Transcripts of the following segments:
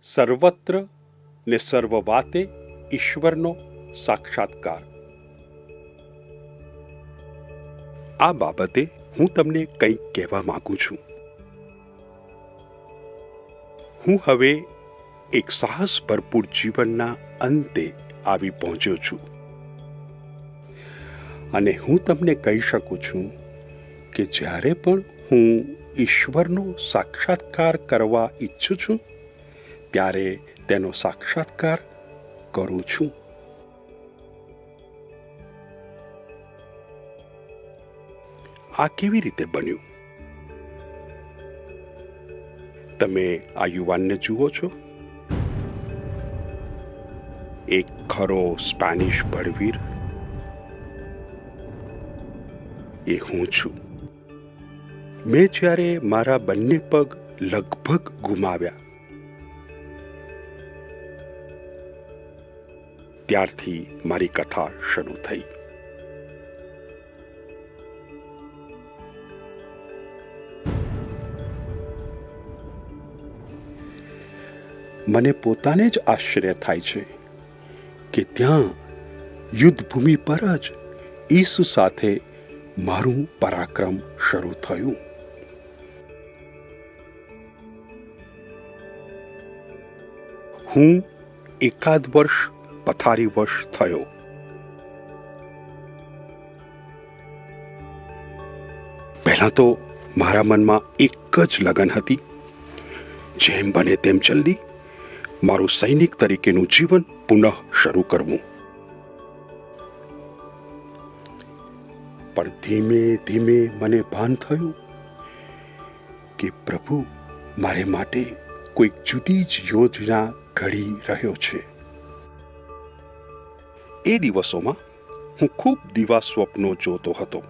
સર્વત્ર ને સર્વ વાતે ઈશ્વરનો સાક્ષાત્કાર. આ બાબતે હું તમને કંઈક કહેવા માંગુ છું. હું હવે એક સાહસ ભરપૂર જીવનના અંતે આવી પહોંચ્યો છું અને હું તમને કહી શકું છું કે જ્યારે પણ હું ઈશ્વરનો સાક્ષાત્કાર કરવા ઈચ્છું છું ત્યારે તેનો સાક્ષાત્કાર કરું છું. આ કેવી રીતે બન્યું? તમે આ યુવાનને જુઓ છો? એક ખરો સ્પેનિશ બળવીર એ હું છું. મેં જ્યારે મારા બંને પગ લગભગ ગુમાવ્યા ત્યારથી મારી કથા શરૂ થઈ. મને પોતાને જ આશ્ચર્ય થાય છે કે ત્યાં યુદ્ધભૂમિ પર જ ઈસુ સાથે મારું પરાક્રમ શરૂ થયું. હું એકાદ વર્ષ પથારીવશ થયો. પહેલા તો મારા મનમાં એક જ લગન હતી, જેમ બને તેમ જલ્દી મારું સૈનિક તરીકેનું જીવન પુનઃ શરૂ કરવું. પણ ધીમે ધીમે મને ભાન થયું કે પ્રભુ મારે માટે કોઈક જુદી જ યોજના ઘડી રહ્યો છે. એ દિવસોમાં હું ખૂબ દીવા સ્વપ્નો જોતો હતો,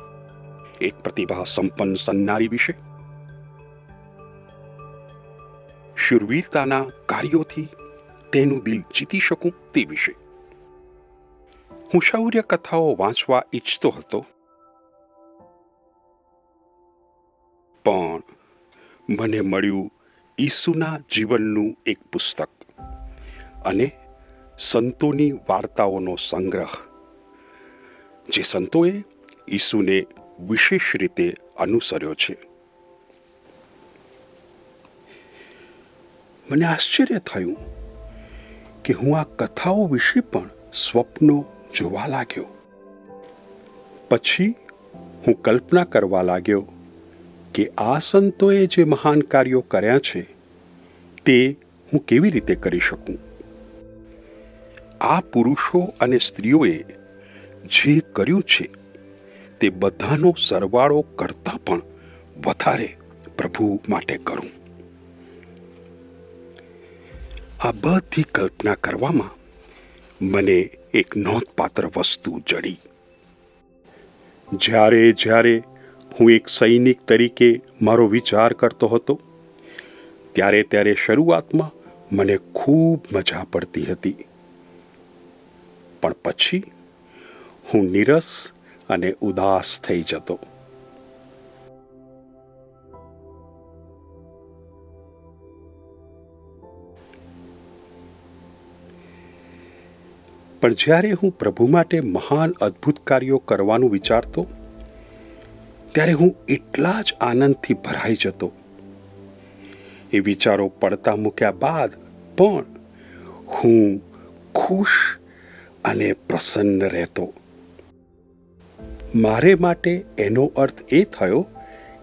એક પ્રતિભા સંપન્ન સન્નારી વિશે, શૂરવીરતાના કાર્યોથી તેનું દિલ જીતી શકું તે વિશે. હું શૌર્ય કથાઓ વાંચવા ઈચ્છતો હતો, પણ મને મળ્યું ઈસુના જીવનનું એક પુસ્તક અને સંતોની વાર્તાઓનો સંગ્રહ, જે સંતોએ ઈસુને વિશેષ રીતે અનુસર્યો છે. મને આશ્ચર્ય થયું કે હું આ કથાઓ વિશે પણ સ્વપ્નો જોવા લાગ્યો. પછી હું કલ્પના કરવા લાગ્યો કે આ સંતોએ જે મહાન કાર્યો કર્યા છે તે હું કેવી રીતે કરી શકું. આ પુરુષો અને સ્ત્રીઓએ જે કર્યું છે તે બધાનો સરવાળો કરતાં પણ વધારે પ્રભુ માટે કરું. આ બધી કલ્પના કરવામાં મને એક નોંધપાત્ર વસ્તુ જડી. જ્યારે હું એક સૈનિક તરીકે મારો વિચાર કરતો હતો ત્યારે શરૂઆતમાં મને ખૂબ મજા પડતી હતી, પણ પછી હું નીરસ અને ઉદાસ થઈ જતો. પણ જ્યારે હું પ્રભુ માટે મહાન અદ્ભુત કાર્યો કરવાનું વિચારતો ત્યારે હું એટલા જ આનંદથી ભરાઈ જતો. એ વિચારો પડતા મૂક્યા બાદ પણ હું ખુશ અને પ્રસન્ન રહેતો. મારે માટે એનો અર્થ એ થયો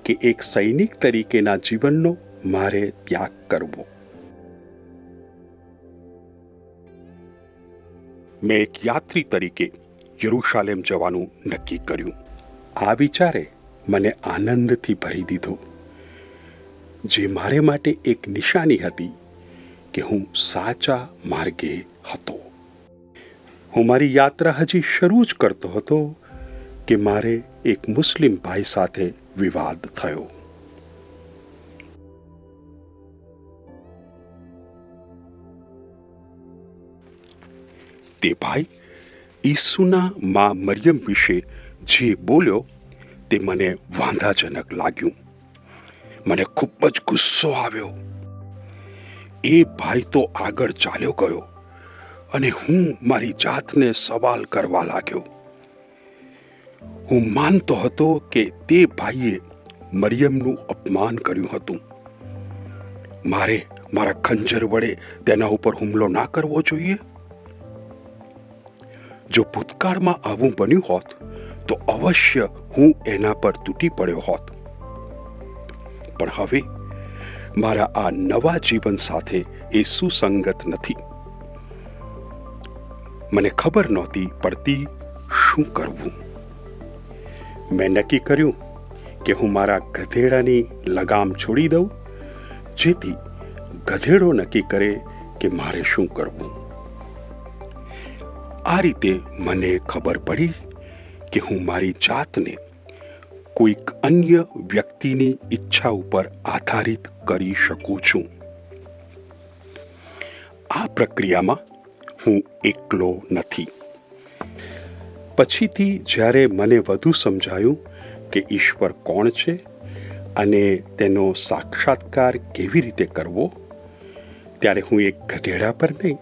કે એક સૈનિક તરીકેના જીવનનો મારે ત્યાગ કરવો. મેં એક યાત્રી તરીકે યરૂશાલેમ જવાનું નક્કી કર્યું. આ વિચારે મને આનંદથી ભરી દીધો, જે મારે માટે એક નિશાની હતી કે હું સાચા માર્ગે હતો. હું મારી યાત્રા હજી શરૂ જ કરતો હતો કે મારે એક મુસ્લિમ ભાઈ સાથે વિવાદ થયો. તે ભાઈ ઈસુના મા મરિયમ વિશે જે બોલ્યો તે મને વાંધાજનક લાગ્યું. મને ખૂબ જ ગુસ્સો આવ્યો. એ ભાઈ તો આગળ ચાલ્યો ગયો અને હું મારી જાતને સવાલ કરવા લાગ્યો. હું માનતો હતો કે તે ભાઈએ મરિયમનું અપમાન કર્યું હતું. મારે મારા ખંજર વડે તેના ઉપર હુમલો ના કરવો જોઈએ. જો ભૂતકાળમાં આવું બન્યું હોત તો અવશ્ય હું એના પર તૂટી પડ્યો હોત. પણ હવે મારા આ નવા જીવન સાથે એ સુસંગત નથી. મને ખબર નહોતી પડતી શું કરવું. મેં નક્કી કર્યું કે હું મારા ગધેડાની લગામ છોડી દઉં, જેથી ગધેડો નક્કી કરે કે મારે શું કરવું. આ રીતે મને ખબર પડી કે હું મારી જાતને કોઈક અન્ય વ્યક્તિની ઈચ્છા ઉપર આધારિત કરી શકું છું. આ પ્રક્રિયામાં હું એકલો નથી. પછીથી જ્યારે મને વધુ સમજાયું કે ઈશ્વર કોણ છે અને તેનો સાક્ષાત્કાર કેવી રીતે કરવો, ત્યારે હું એક ગધેડા પર નહીં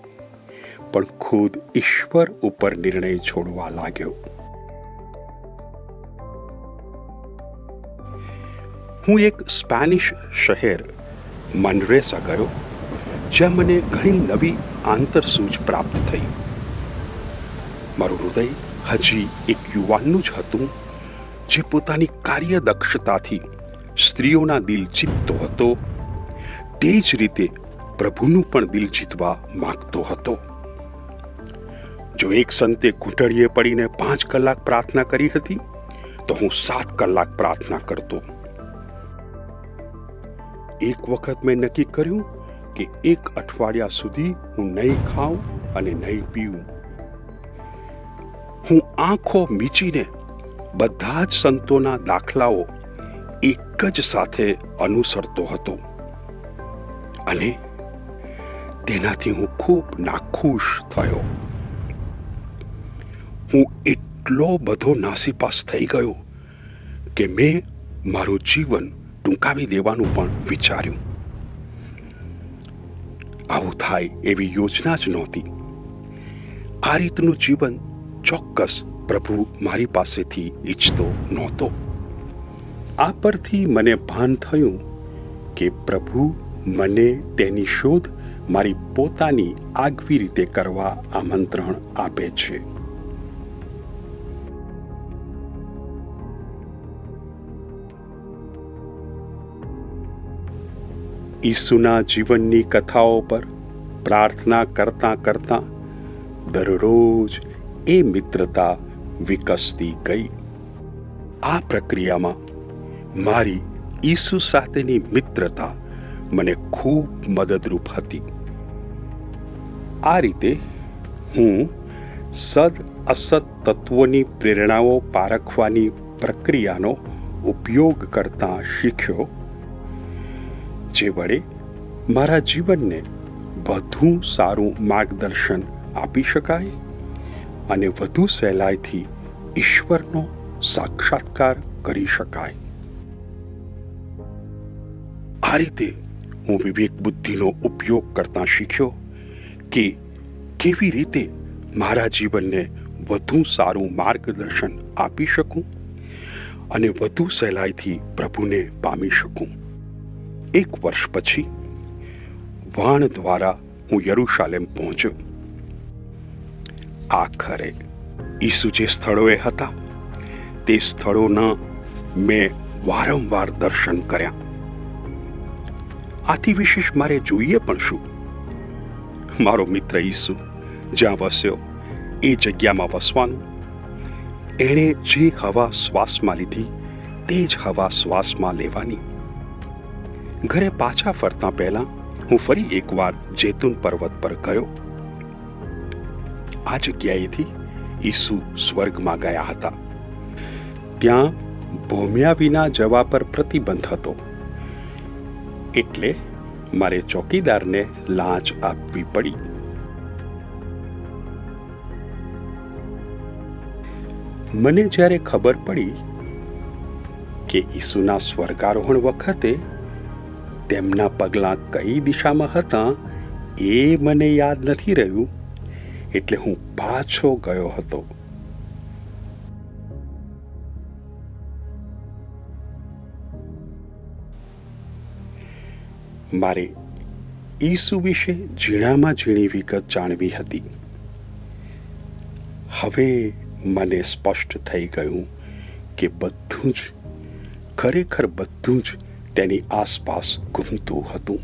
પણ ખુદ ઈશ્વર ઉપર નિર્ણય છોડવા લાગ્યો. હું એક સ્પેનિશ શહેર મનરેસા ગયો, જ્યાં મને ઘણી નવી આંતરસૂઝ પ્રાપ્ત થઈ. મારું હૃદય હજી એક યુવાનનું જ હતું, જે પોતાની કાર્યદક્ષતાથી સ્ત્રીઓના દિલ જીતતો હતો. તે જ રીતે પ્રભુનું પણ દિલ જીતવા માંગતો હતો. જો એક સંતે ઘૂંટડીએ પડીને 5 કલાક પ્રાર્થના કરી હતી, તો હું 7 કલાક પ્રાર્થના કરતો. એક વખત મેં નક્કી કર્યું કે 1 અઠવાડિયા સુધી હું નહીં ખાઉં અને નહીં પીવું. હું આંખો મીચીને બધા જ સંતોના દાખલાઓ એક જ સાથે અનુસરતો હતો અને તેનાથી હું ખૂબ નાખુશ થયો. હું એટલો બધો નાસીપાસ થઈ ગયો કે મેં મારું જીવન ટૂંકાવી દેવાનું પણ વિચાર્યું. આવું થાય એવી યોજના જ નહોતી. આ રીતનું જીવન ચોક્કસ પ્રભુ મારી પાસેથી ઈચ્છતો નહોતો. આ પરથી મને ભાન થયું કે પ્રભુ મને તેની શોધ મારી પોતાની આગવી રીતે કરવા આમંત્રણ આપે છે. ઈસુના જીવનની કથાઓ પર પ્રાર્થના કરતાં કરતાં દરરોજ એ મિત્રતા વિકસતી ગઈ. આ પ્રક્રિયામાં મારી ઈસુ સાથેની મિત્રતા મને ખૂબ મદદરૂપ હતી. આ રીતે હું સદ અસત તત્વોની પ્રેરણાઓ પારખવાની પ્રક્રિયાનો ઉપયોગ કરતા શીખ્યો, જે વડે મારા જીવનને વધુ સારું માર્ગદર્શન આપી શકાય અને વધુ સહેલાઈથી ઈશ્વરનો સાક્ષાત્કાર કરી શકાય. આ રીતે હું વિવેક બુદ્ધિનો ઉપયોગ કરતા શીખ્યો કે કેવી રીતે મારા જીવનને વધુ સારું માર્ગદર્શન આપી શકું અને વધુ સહેલાઈથી પ્રભુને પામી શકું. 1 વર્ષ પછી વાણ દ્વારા હું યરુશાલેમ પહોંચ્યો. આખરે ઈસુ જે સ્થળોએ હતા તે સ્થળોના મેં વારંવાર દર્શન કર્યા. આથી વિશેષ મારે જોઈએ પણ શું? મારો મિત્ર ઈસુ જ્યાં વસ્યો એ જગ્યામાં વસવાનું. એણે જે હવા શ્વાસમાં લીધી તે જ હવા શ્વાસમાં લેવાની. ઘરે પાછા ફરતા પહેલા હું ફરી એકવાર જૈતુન પર્વત પર ગયો. આ જગ્યાએથી ઈસુ સ્વર્ગમાં ગયા હતા. ત્યાં ભોમ્યા વિના જવા પર પ્રતિબંધ હતો, એટલે મારે ચોકીદારને લાંચ આપવી પડી. મને જ્યારે ખબર પડી કે ઈસુના સ્વર્ગારોહણ વખતે તેમના પગલાં કઈ દિશામાં હતા, એ મને યાદ નથી રહ્યું, એટલે હું પાછો ગયો હતો. મારે ઈસુ વિશે ઝીણામાં ઝીણી વિગત જાણવી હતી. હવે મને સ્પષ્ટ થઈ ગયું કે બધું જ, ખરેખર બધું જ તેની આસપાસ ઘૂમતું હતું.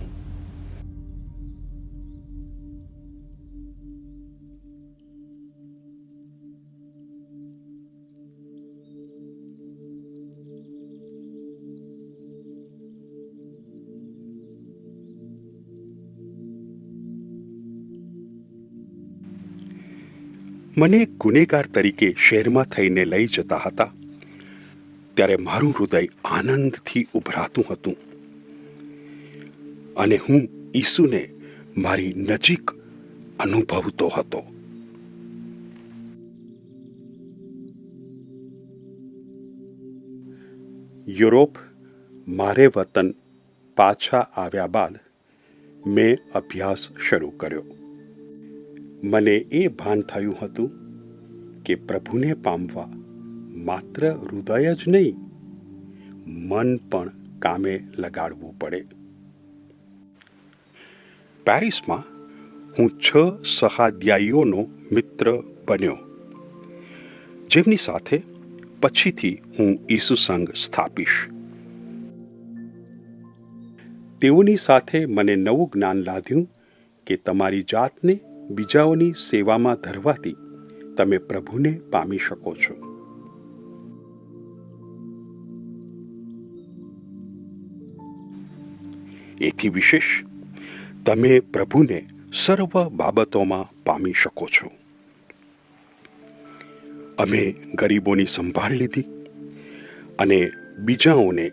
મને એક ગુનેગાર તરીકે શહેરમાં થઈને લઈ જતા હતા, ત્યારે મારું હૃદય આનંદથી ઉભરાતું હતું અને હું ઈસુને મારી નજીક અનુભવતો હતો. યુરોપ, મારે વતન પાછા આવ્યા બાદ મેં અભ્યાસ શરૂ કર્યો. મને એ ભાન થયું હતું કે પ્રભુને પામવા માત્ર હૃદય જ નહીં, મન પણ કામે લગાડવું પડે. પેરિસમાં હું 6 સહાધ્યાયીઓનો મિત્ર બન્યો, જેમની સાથે પછીથી હું ઈસુ સંઘ સ્થાપીશ. તેઓની સાથે મને નવું જ્ઞાન લાદ્યું કે તમારી જાતને બીજાઓની સેવામાં ધરવાથી તમે પ્રભુને પામી શકો છો. એથી વિશેષ, તમે પ્રભુને સર્વ બાબતોમાં પામી શકો છો. અમે ગરીબોની સંભાળ લીધી અને બીજાઓને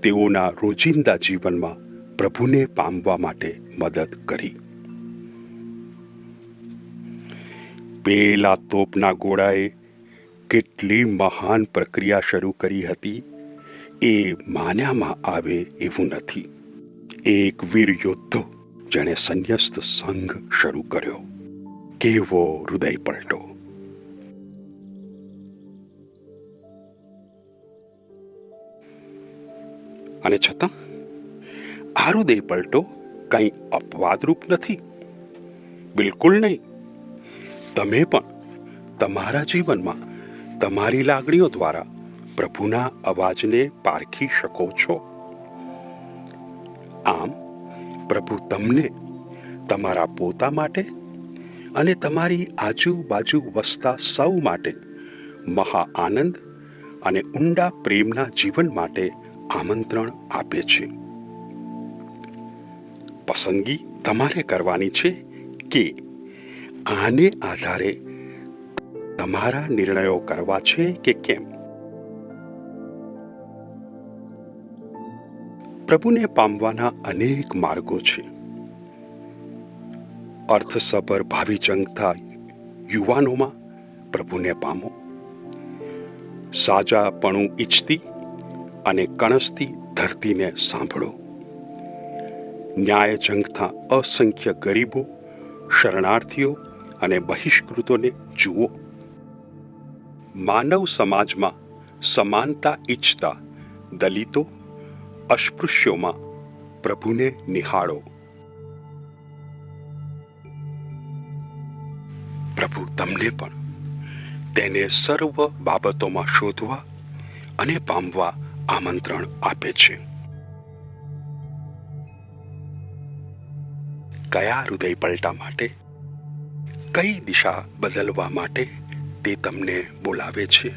તેઓના રોજિંદા જીવનમાં પ્રભુને પામવા માટે મદદ કરી. પેલા તોપના ગોળાએ કેટલી મહાન પ્રક્રિયા શરૂ કરી હતી એ માન્યામાં આવે એવું નથી. એક વીર યોદ્ધો જેણે સંન્યસ્ત સંઘ શરૂ કર્યો. કેવો હૃદય પલટો! અને છતાં આ હૃદય પલટો કંઈ અપવાદરૂપ નથી, બિલકુલ નહીં. તમે પણ તમારા જીવનમાં તમારી લાગણીઓ દ્વારા પ્રભુના અવાજને પારખી શકો છો. આમ પ્રભુ તમને તમારા પોતા માટે અને તમારી આજુબાજુ વસતા સૌ માટે મહા આનંદ અને ઊંડા પ્રેમના જીવન માટે આમંત્રણ આપે છે. પસંદગી તમારે કરવાની છે કે આને આધારે તમારા નિર્ણયો કરવા છે કે કેમ. પ્રભુને પામવાના અનેક માર્ગો છે. અર્થસભર ભાવિ જંગતા યુવાનોમાં પ્રભુને પામો. સાજાપણું ઈચ્છતી અને કણસતી ધરતીને સાંભળો. ન્યાય જંગતા અસંખ્ય ગરીબો, શરણાર્થીઓ અને બહિષ્કૃતોને જુઓ. માનવ સમાજમાં સમાનતા ઈચ્છતા દલિતો, અસ્પૃશ્યોમાં પ્રભુને નિહાળો. પ્રભુ તમને પણ તેને સર્વ બાબતોમાં શોધવા અને પામવા આમંત્રણ આપે છે. કયા હૃદય પલટા માટે, કઈ દિશા બદલવા માટે તે તમને બોલાવે છે?